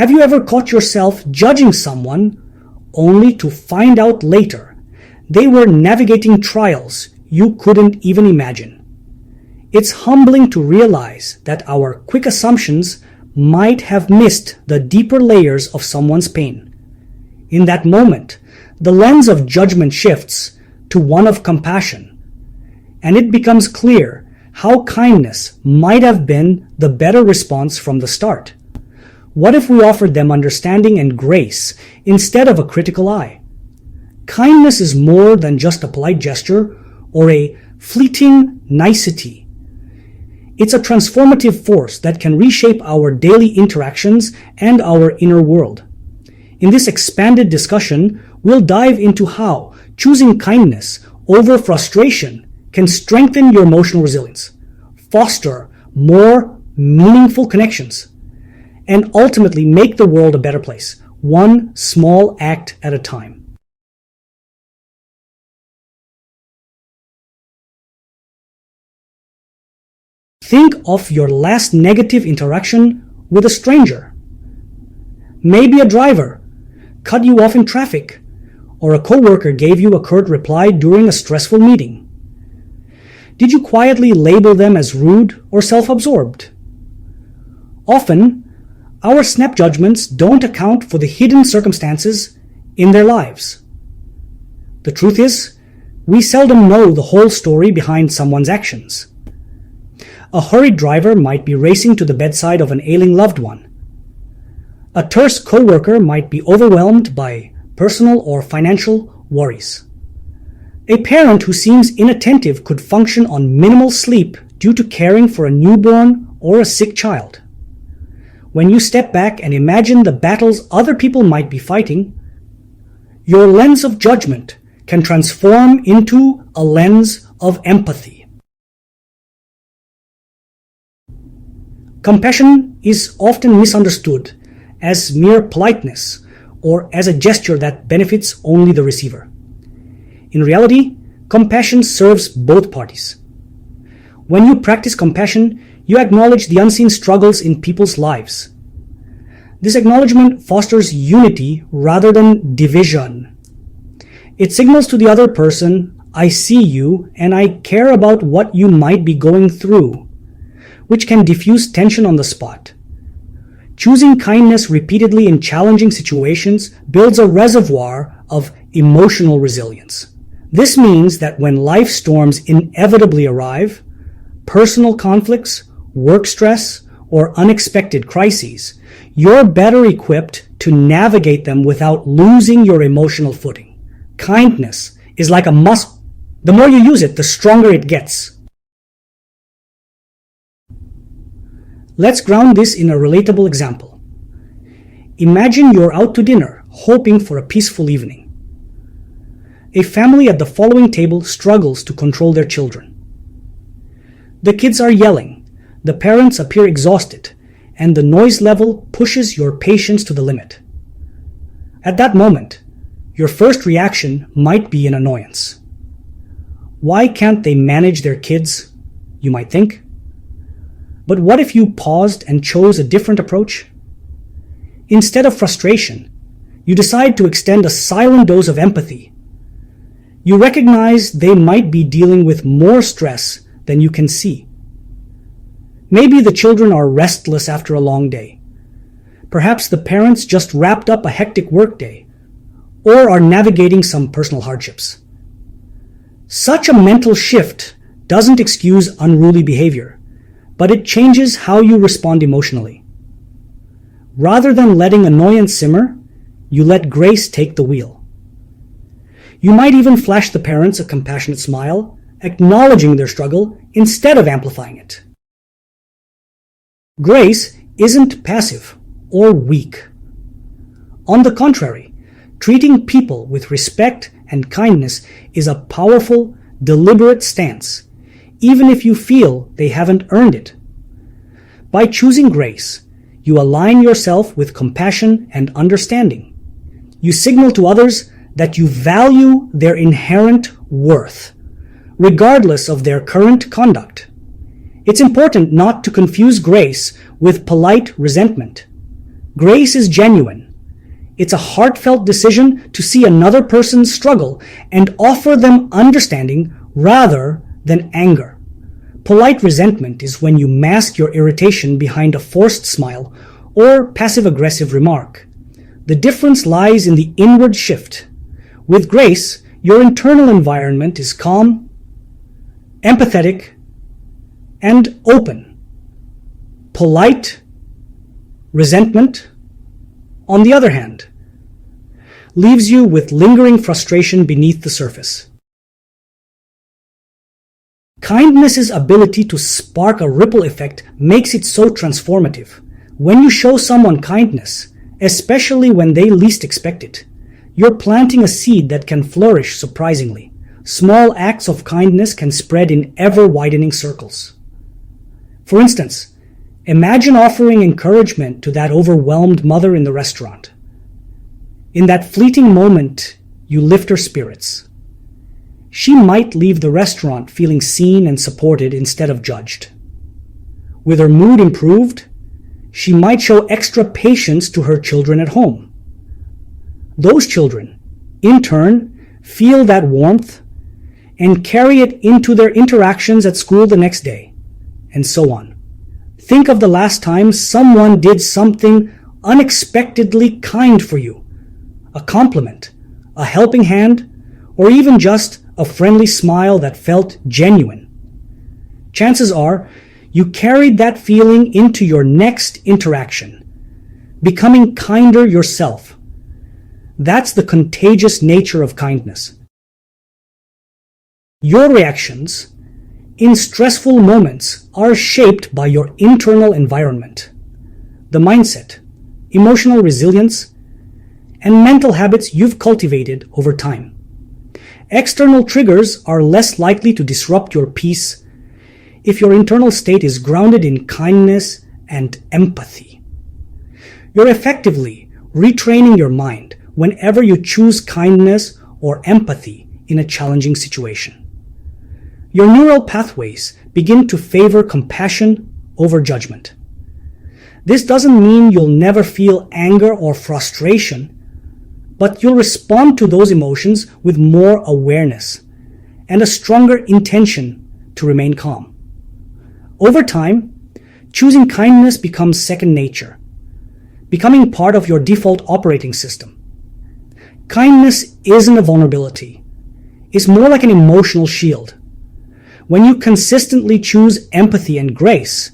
Have you ever caught yourself judging someone only to find out later they were navigating trials you couldn't even imagine? It's humbling to realize that our quick assumptions might have missed the deeper layers of someone's pain. In that moment, the lens of judgment shifts to one of compassion, and it becomes clear how kindness might have been the better response from the start. What if we offered them understanding and grace instead of a critical eye? Kindness is more than just a polite gesture or a fleeting nicety. It's a transformative force that can reshape our daily interactions and our inner world. In this expanded discussion, we'll dive into how choosing kindness over frustration can strengthen your emotional resilience, foster more meaningful connections, and ultimately make the world a better place, one small act at a time. Think of your last negative interaction with a stranger. Maybe a driver cut you off in traffic, or a coworker gave you a curt reply during a stressful meeting. Did you quietly label them as rude or self-absorbed? Often, our snap judgments don't account for the hidden circumstances in their lives. The truth is, we seldom know the whole story behind someone's actions. A hurried driver might be racing to the bedside of an ailing loved one. A terse coworker might be overwhelmed by personal or financial worries. A parent who seems inattentive could function on minimal sleep due to caring for a newborn or a sick child. When you step back and imagine the battles other people might be fighting, your lens of judgment can transform into a lens of empathy. Compassion is often misunderstood as mere politeness or as a gesture that benefits only the receiver. In reality, compassion serves both parties. When you practice compassion, you acknowledge the unseen struggles in people's lives. This acknowledgement fosters unity rather than division. It signals to the other person, I see you and I care about what you might be going through, which can diffuse tension on the spot. Choosing kindness repeatedly in challenging situations builds a reservoir of emotional resilience. This means that when life storms inevitably arrive, personal conflicts, work stress, or unexpected crises, you're better equipped to navigate them without losing your emotional footing. Kindness is like a muscle. The more you use it, the stronger it gets. Let's ground this in a relatable example. Imagine you're out to dinner, hoping for a peaceful evening. A family at the following table struggles to control their children. The kids are yelling, the parents appear exhausted, and the noise level pushes your patience to the limit. At that moment, your first reaction might be an annoyance. Why can't they manage their kids, you might think? But what if you paused and chose a different approach? Instead of frustration, you decide to extend a silent dose of empathy. You recognize they might be dealing with more stress than you can see. Maybe the children are restless after a long day. Perhaps the parents just wrapped up a hectic workday or are navigating some personal hardships. Such a mental shift doesn't excuse unruly behavior, but it changes how you respond emotionally. Rather than letting annoyance simmer, you let grace take the wheel. You might even flash the parents a compassionate smile, acknowledging their struggle instead of amplifying it. Grace isn't passive or weak. On the contrary, treating people with respect and kindness is a powerful, deliberate stance, even if you feel they haven't earned it. By choosing grace, you align yourself with compassion and understanding. You signal to others that you value their inherent worth, regardless of their current conduct. It's important not to confuse grace with polite resentment. Grace is genuine. It's a heartfelt decision to see another person's struggle and offer them understanding rather than anger. Polite resentment is when you mask your irritation behind a forced smile or passive-aggressive remark. The difference lies in the inward shift. With grace, your internal environment is calm, empathetic, and open. Polite resentment, on the other hand, leaves you with lingering frustration beneath the surface. Kindness's ability to spark a ripple effect makes it so transformative. When you show someone kindness, especially when they least expect it, you're planting a seed that can flourish surprisingly. Small acts of kindness can spread in ever-widening circles. For instance, imagine offering encouragement to that overwhelmed mother in the restaurant. In that fleeting moment, you lift her spirits. She might leave the restaurant feeling seen and supported instead of judged. With her mood improved, she might show extra patience to her children at home. Those children, in turn, feel that warmth and carry it into their interactions at school the next day, and so on. Think of the last time someone did something unexpectedly kind for you. A compliment, a helping hand, or even just a friendly smile that felt genuine. Chances are you carried that feeling into your next interaction, becoming kinder yourself. That's the contagious nature of kindness. Your reactions in stressful moments are shaped by your internal environment, the mindset, emotional resilience, and mental habits you've cultivated over time. External triggers are less likely to disrupt your peace if your internal state is grounded in kindness and empathy. You're effectively retraining your mind whenever you choose kindness or empathy in a challenging situation. Your neural pathways begin to favor compassion over judgment. This doesn't mean you'll never feel anger or frustration, but you'll respond to those emotions with more awareness and a stronger intention to remain calm. Over time, choosing kindness becomes second nature, becoming part of your default operating system. Kindness isn't a vulnerability. It's more like an emotional shield. When you consistently choose empathy and grace,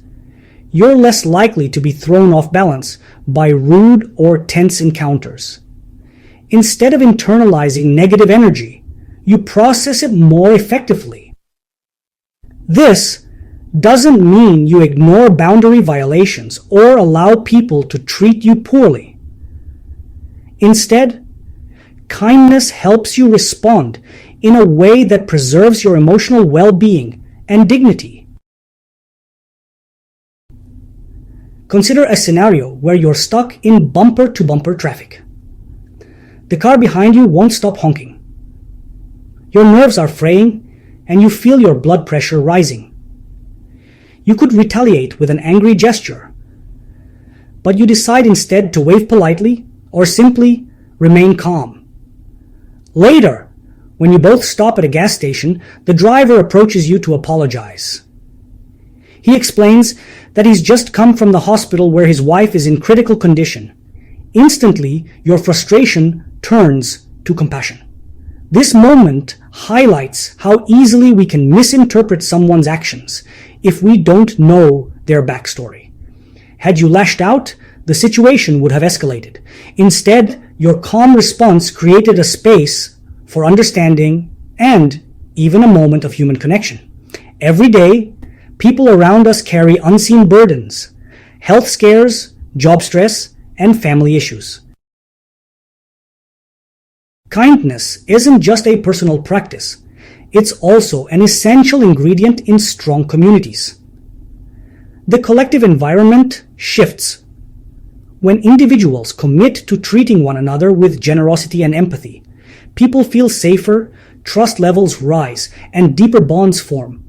you're less likely to be thrown off balance by rude or tense encounters. Instead of internalizing negative energy, you process it more effectively. This doesn't mean you ignore boundary violations or allow people to treat you poorly. Instead, kindness helps you respond in a way that preserves your emotional well-being and dignity. Consider a scenario where you're stuck in bumper-to-bumper traffic. The car behind you won't stop honking. Your nerves are fraying and you feel your blood pressure rising. You could retaliate with an angry gesture, but you decide instead to wave politely or simply remain calm. Later, when you both stop at a gas station, the driver approaches you to apologize. He explains that he's just come from the hospital where his wife is in critical condition. Instantly, your frustration turns to compassion. This moment highlights how easily we can misinterpret someone's actions if we don't know their backstory. Had you lashed out, the situation would have escalated. Instead, your calm response created a space for understanding and even a moment of human connection. Every day, people around us carry unseen burdens, health scares, job stress, and family issues. Kindness isn't just a personal practice. It's also an essential ingredient in strong communities. The collective environment shifts when individuals commit to treating one another with generosity and empathy. People feel safer, trust levels rise, and deeper bonds form.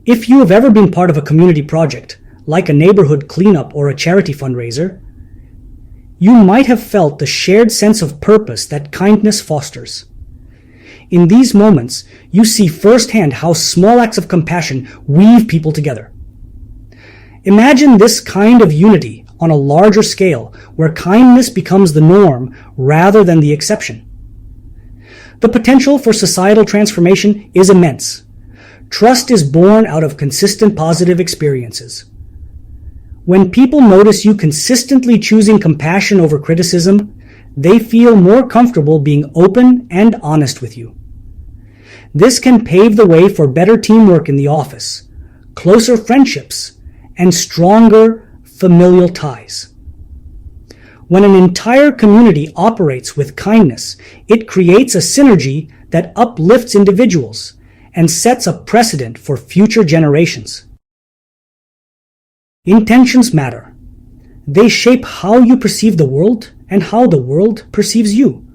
If you have ever been part of a community project, like a neighborhood cleanup or a charity fundraiser, you might have felt the shared sense of purpose that kindness fosters. In these moments, you see firsthand how small acts of compassion weave people together. Imagine this kind of unity on a larger scale, where kindness becomes the norm rather than the exception. The potential for societal transformation is immense. Trust is born out of consistent positive experiences. When people notice you consistently choosing compassion over criticism, they feel more comfortable being open and honest with you. This can pave the way for better teamwork in the office, closer friendships, and stronger familial ties. When an entire community operates with kindness, it creates a synergy that uplifts individuals and sets a precedent for future generations. Intentions matter. They shape how you perceive the world and how the world perceives you.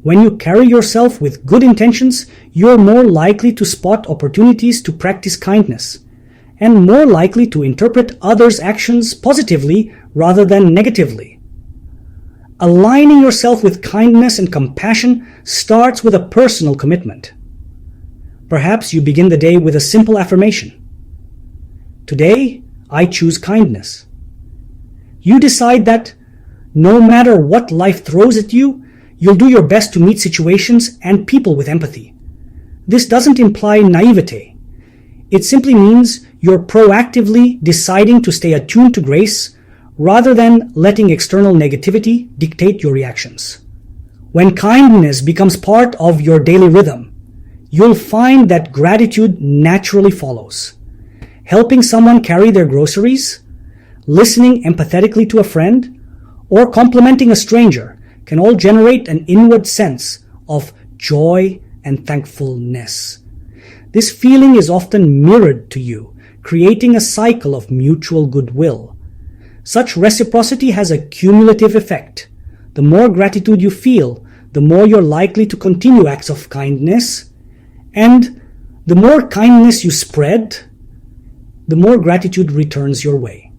When you carry yourself with good intentions, you're more likely to spot opportunities to practice kindness, and more likely to interpret others' actions positively rather than negatively. Aligning yourself with kindness and compassion starts with a personal commitment. Perhaps you begin the day with a simple affirmation. Today, I choose kindness. You decide that no matter what life throws at you, you'll do your best to meet situations and people with empathy. This doesn't imply naivete. It simply means you're proactively deciding to stay attuned to grace rather than letting external negativity dictate your reactions. When kindness becomes part of your daily rhythm, you'll find that gratitude naturally follows. Helping someone carry their groceries, listening empathetically to a friend, or complimenting a stranger can all generate an inward sense of joy and thankfulness. This feeling is often mirrored to you, creating a cycle of mutual goodwill. Such reciprocity has a cumulative effect. The more gratitude you feel, the more you're likely to continue acts of kindness, and the more kindness you spread, the more gratitude returns your way.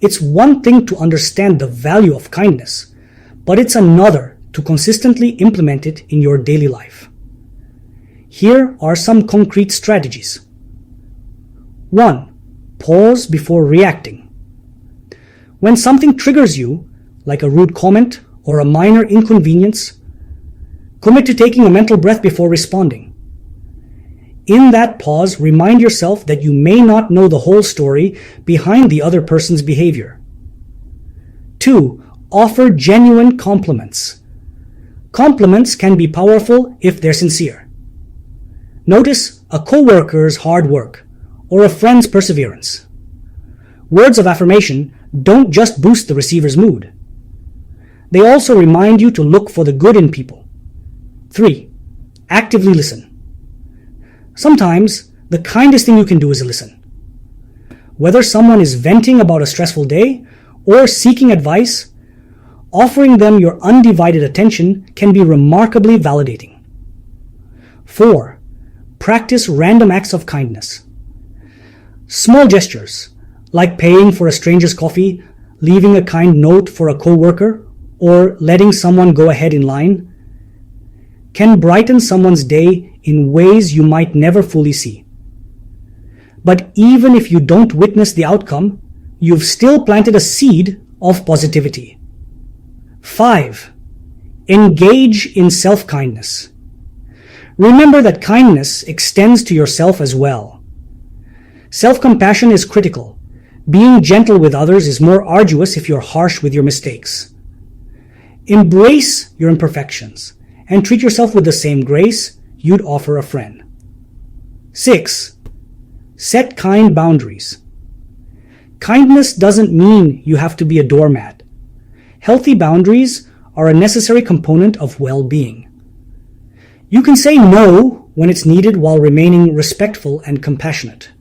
It's one thing to understand the value of kindness, but it's another to consistently implement it in your daily life. Here are some concrete strategies. 1. Pause before reacting. When something triggers you, like a rude comment or a minor inconvenience, commit to taking a mental breath before responding. In that pause, remind yourself that you may not know the whole story behind the other person's behavior. 2. Offer genuine compliments. Compliments can be powerful if they're sincere. Notice a coworker's hard work or a friend's perseverance. Words of affirmation don't just boost the receiver's mood. They also remind you to look for the good in people. 3. Actively listen. Sometimes, the kindest thing you can do is listen. Whether someone is venting about a stressful day or seeking advice, offering them your undivided attention can be remarkably validating. 4. Practice random acts of kindness. Small gestures, like paying for a stranger's coffee, leaving a kind note for a coworker, or letting someone go ahead in line, can brighten someone's day in ways you might never fully see. But even if you don't witness the outcome, you've still planted a seed of positivity. 5. Engage in self-kindness. Remember that kindness extends to yourself as well. Self-compassion is critical. Being gentle with others is more arduous if you're harsh with your mistakes. Embrace your imperfections and treat yourself with the same grace you'd offer a friend. 6. Set kind boundaries. Kindness doesn't mean you have to be a doormat. Healthy boundaries are a necessary component of well-being. You can say no when it's needed while remaining respectful and compassionate.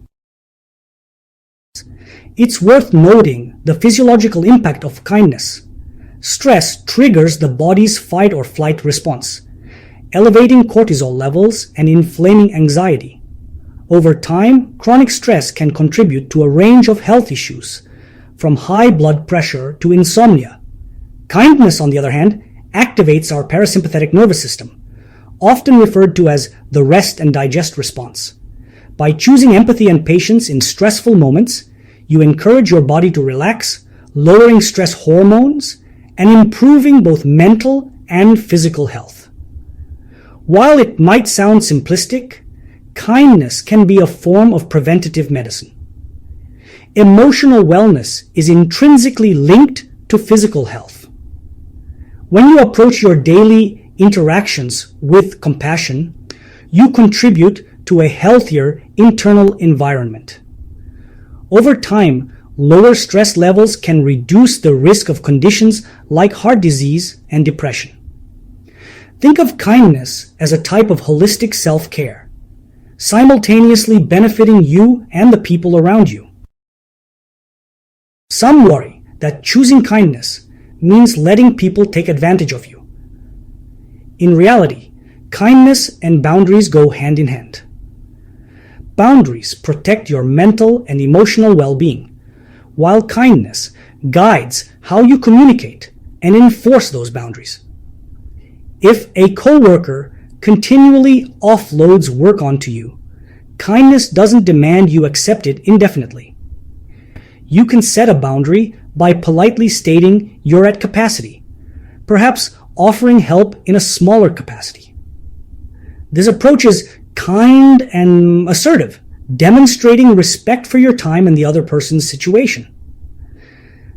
It's worth noting the physiological impact of kindness. Stress triggers the body's fight or flight response, elevating cortisol levels and inflaming anxiety. Over time, chronic stress can contribute to a range of health issues, from high blood pressure to insomnia. Kindness, on the other hand, activates our parasympathetic nervous system, often referred to as the rest and digest response. By choosing empathy and patience in stressful moments, you encourage your body to relax, lowering stress hormones and improving both mental and physical health. While it might sound simplistic, kindness can be a form of preventative medicine. Emotional wellness is intrinsically linked to physical health. When you approach your daily interactions with compassion, you contribute to a healthier internal environment. Over time, lower stress levels can reduce the risk of conditions like heart disease and depression. Think of kindness as a type of holistic self-care, simultaneously benefiting you and the people around you. Some worry that choosing kindness means letting people take advantage of you. In reality, kindness and boundaries go hand in hand. Boundaries protect your mental and emotional well-being, while kindness guides how you communicate and enforce those boundaries. If a coworker continually offloads work onto you, kindness doesn't demand you accept it indefinitely. You can set a boundary by politely stating you're at capacity, perhaps offering help in a smaller capacity. This approach is kind and assertive, demonstrating respect for your time and the other person's situation.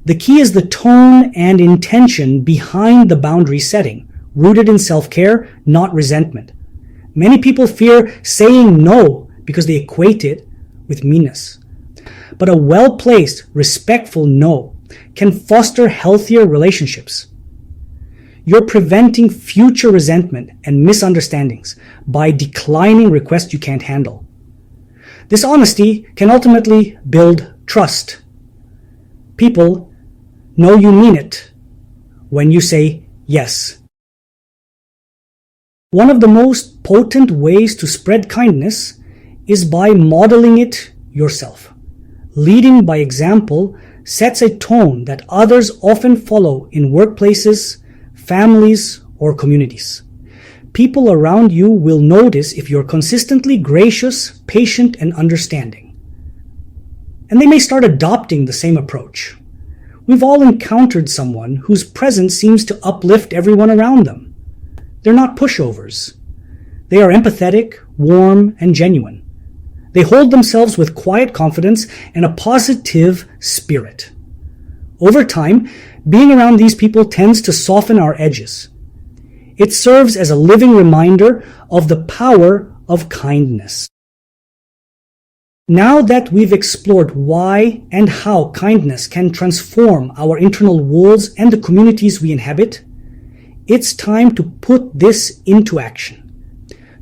The key is the tone and intention behind the boundary setting, rooted in self-care, not resentment. Many people fear saying no because they equate it with meanness. But a well-placed, respectful no can foster healthier relationships. You're preventing future resentment and misunderstandings by declining requests you can't handle. This honesty can ultimately build trust. People know you mean it when you say yes. One of the most potent ways to spread kindness is by modeling it yourself. Leading by example sets a tone that others often follow in workplaces, families, or communities. People around you will notice if you're consistently gracious, patient, and understanding. And they may start adopting the same approach. We've all encountered someone whose presence seems to uplift everyone around them. They're not pushovers. They are empathetic, warm, and genuine. They hold themselves with quiet confidence and a positive spirit. Over time, being around these people tends to soften our edges. It serves as a living reminder of the power of kindness. Now that we've explored why and how kindness can transform our internal worlds and the communities we inhabit, it's time to put this into action.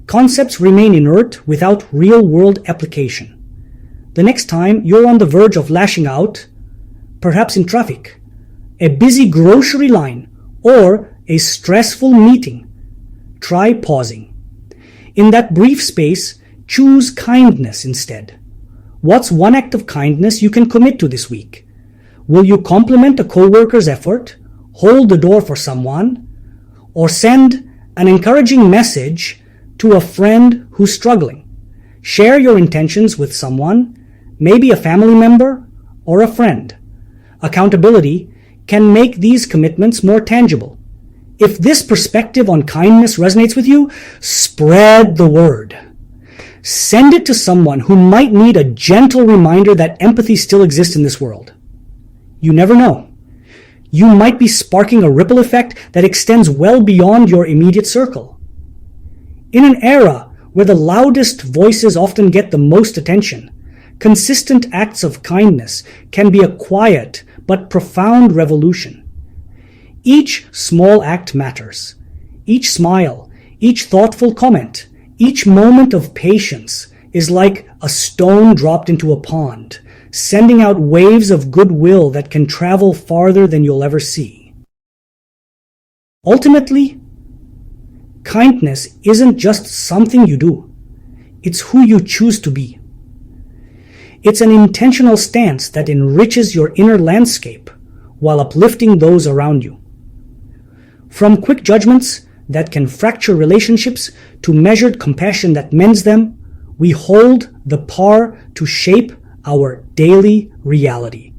Concepts remain inert without real-world application. The next time you're on the verge of lashing out, perhaps in traffic, a busy grocery line, or a stressful meeting, try pausing. In that brief space, choose kindness instead. What's one act of kindness you can commit to this week? Will you compliment a coworker's effort, hold the door for someone, or send an encouraging message to a friend who's struggling? Share your intentions with someone, maybe a family member or a friend. Accountability can make these commitments more tangible. If this perspective on kindness resonates with you, spread the word. Send it to someone who might need a gentle reminder that empathy still exists in this world. You never know. You might be sparking a ripple effect that extends well beyond your immediate circle. In an era where the loudest voices often get the most attention, consistent acts of kindness can be a quiet but profound revolution. Each small act matters. Each smile, each thoughtful comment, each moment of patience is like a stone dropped into a pond, sending out waves of goodwill that can travel farther than you'll ever see. Ultimately, kindness isn't just something you do. It's who you choose to be. It's an intentional stance that enriches your inner landscape while uplifting those around you. From quick judgments that can fracture relationships to measured compassion that mends them, we hold the power to shape our daily reality.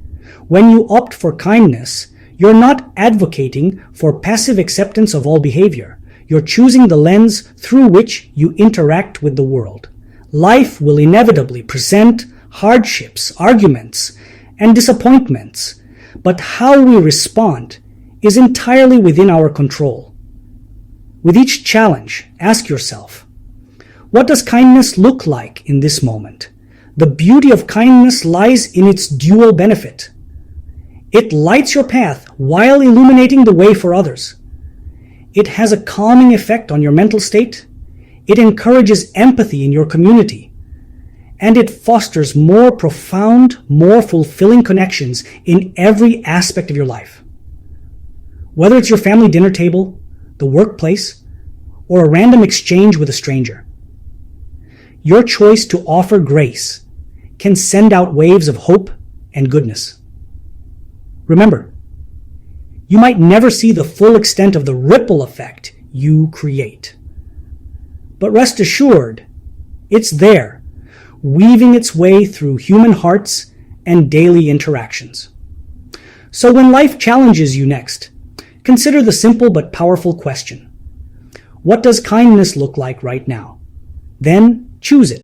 When you opt for kindness, you're not advocating for passive acceptance of all behavior. You're choosing the lens through which you interact with the world. Life will inevitably present hardships, arguments, and disappointments, but how we respond is entirely within our control. With each challenge, ask yourself, what does kindness look like in this moment? The beauty of kindness lies in its dual benefit. It lights your path while illuminating the way for others. It has a calming effect on your mental state. It encourages empathy in your community. And it fosters more profound, more fulfilling connections in every aspect of your life. Whether it's your family dinner table, the workplace, or a random exchange with a stranger, your choice to offer grace can send out waves of hope and goodness. Remember, you might never see the full extent of the ripple effect you create. But rest assured, it's there, weaving its way through human hearts and daily interactions. So when life challenges you next, consider the simple but powerful question: what does kindness look like right now? Then choose it.